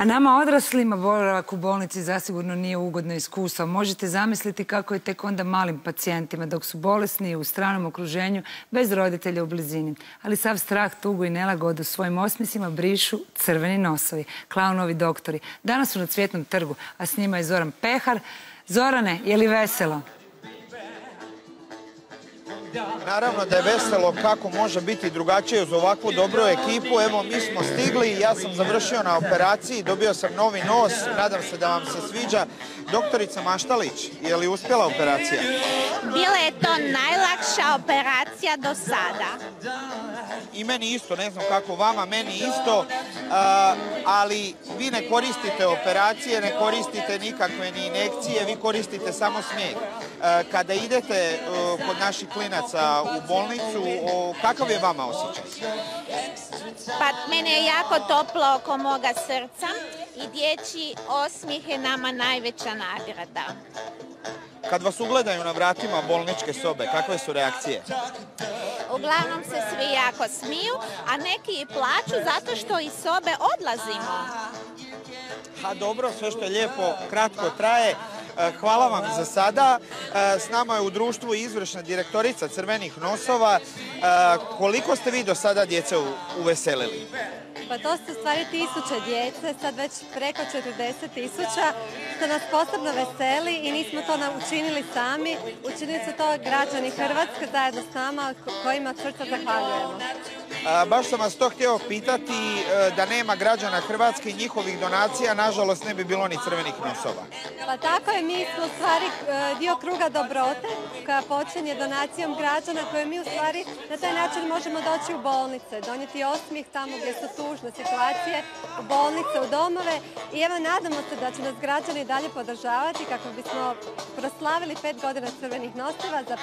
A nama odraslima boravak u bolnici zasigurno nije ugodno iskustvo. Možete zamisliti kako je tek onda malim pacijentima dok su bolesni u stranom okruženju bez roditelja u blizini. Ali sav strah, tugu i nelagodu svojim osmisima brišu crveni nosovi, klaunovi doktori. Danas su na Cvjetnom trgu, a s njima je Zoran Pehar. Zorane, je li veselo? Naravno da je veselo, kako može biti drugačije uz ovakvu dobru ekipu. Evo, mi smo stigli, ja sam završio na operaciji, dobio sam novi nos, nadam se da vam se sviđa. Doktorica Maštalić, je li uspjela operacija? Bila je to najlakša operacija do sada. I meni isto, ne znam kako vama, meni isto, ali vi ne koristite operacije, ne koristite nikakve ni injekcije, vi koristite samo smijeh. Kada idete kod naših klinaca u bolnicu, kakav je vama osjećaj? Pa mene je jako toplo oko moga srca i dječji osmijeh je nama najveća nagrada. Kad vas ugledaju na vratima bolničke sobe, kakve su reakcije? Uglavnom se svi jako smiju, a neki i plaču zato što iz sobe odlazimo. Ha, dobro, sve što je lijepo, kratko traje. Hvala vam za sada. S nama je u društvu izvršna direktorica Crvenih nosova. Koliko ste vi do sada djece uveselili? Pa to su stvari tisuće djece, sad već preko 40.000, što nas posebno veseli i nismo to učinili sami. Učinili su to građani Hrvatske zajedno s nama, kojima od srca zahvaljujemo. Baš sam vas to htio pitati, da nema građana Hrvatske i njihovih donacija, nažalost ne bi bilo ni Crvenih nosova. Pa tako je, mi smo u stvari dio kruga dobrote koja počinje donacijom građana koje mi u stvari na taj način možemo doći u bolnice, donijeti osmijeh tamo gdje su tužne situacije, u bolnice, u domove i evo nadamo se da će nas građani dalje podržavati kako bismo proslavili 5 godina Crvenih nosova za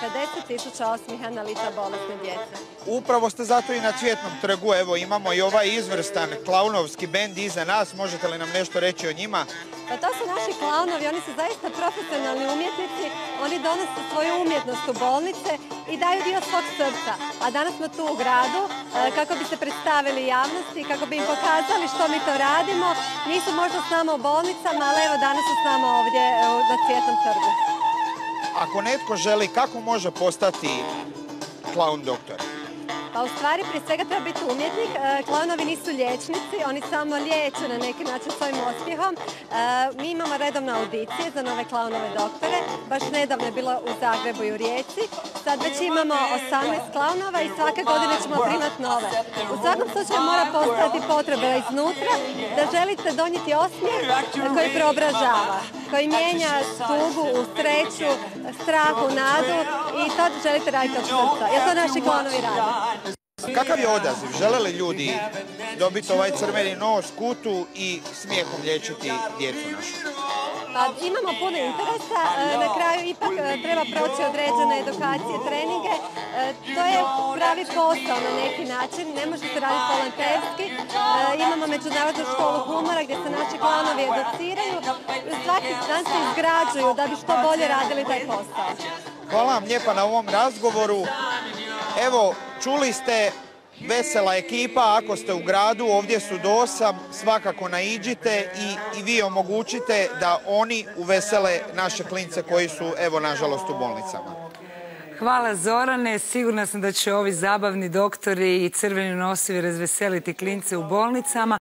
50.000 osmijeha na lica bolesne djece. Upravo ste zato i na Cvjetnom trgu, evo imamo i ovaj izvrstan klaunovski bend iza nas, možete li nam nešto reći o njima? Pa to su naši klaunovi, oni su zaista profesionalni umjetnici, oni donose svoju umjetnost u bolnice i daju dio svog srca. A danas smo tu u gradu kako bi se predstavili javnosti, kako bi im pokazali što mi to radimo. Nisu možda s nama u bolnicama, ali evo danas su s nama ovdje na Cvjetnom trgu. Ako netko želi, kako može postati klaun doktor? Pa u stvari prije svega treba biti umjetnik. Klaunovi nisu liječnici, oni samo liječe na neki način svojim osmijehom. Mi imamo redovne audicije za nove klaunove doktore. Baš nedavno je bilo u Zagrebu i u Rijeci. Sad već imamo 18 klaunova i svake godine ćemo primati nove. U svakom slučaju mora postojati potreba iznutra da želite donijeti osmijeh koji preobražava, koji mijenja tugu u sreću, strah u nadu i to želite raditi od srca. Jer to naši klaunovi rade. Kakav je odaziv? Žele li ljudi dobiti ovaj crveni nos, kutu i smijehom liječiti djecu našu? Pa imamo puno interesa, na kraju ipak treba proći određene edukacije, treninge. To je pravi posao na neki način, ne može se raditi volonterski. Imamo Međunarodnu školu humora gdje se naši klaunovi educiraju i svaki dan se izgrađuju da bi što bolje radili taj posao. Hvala vam lijepa na ovom razgovoru. Evo, čuli ste, vesela ekipa, ako ste u gradu, ovdje su do 8, svakako naiđite i vi omogućite da oni uvesele naše klince koji su, evo, nažalost, u bolnicama. Hvala Zorane, sigurna sam da će ovi zabavni doktori i crveni nosovi razveseliti klince u bolnicama.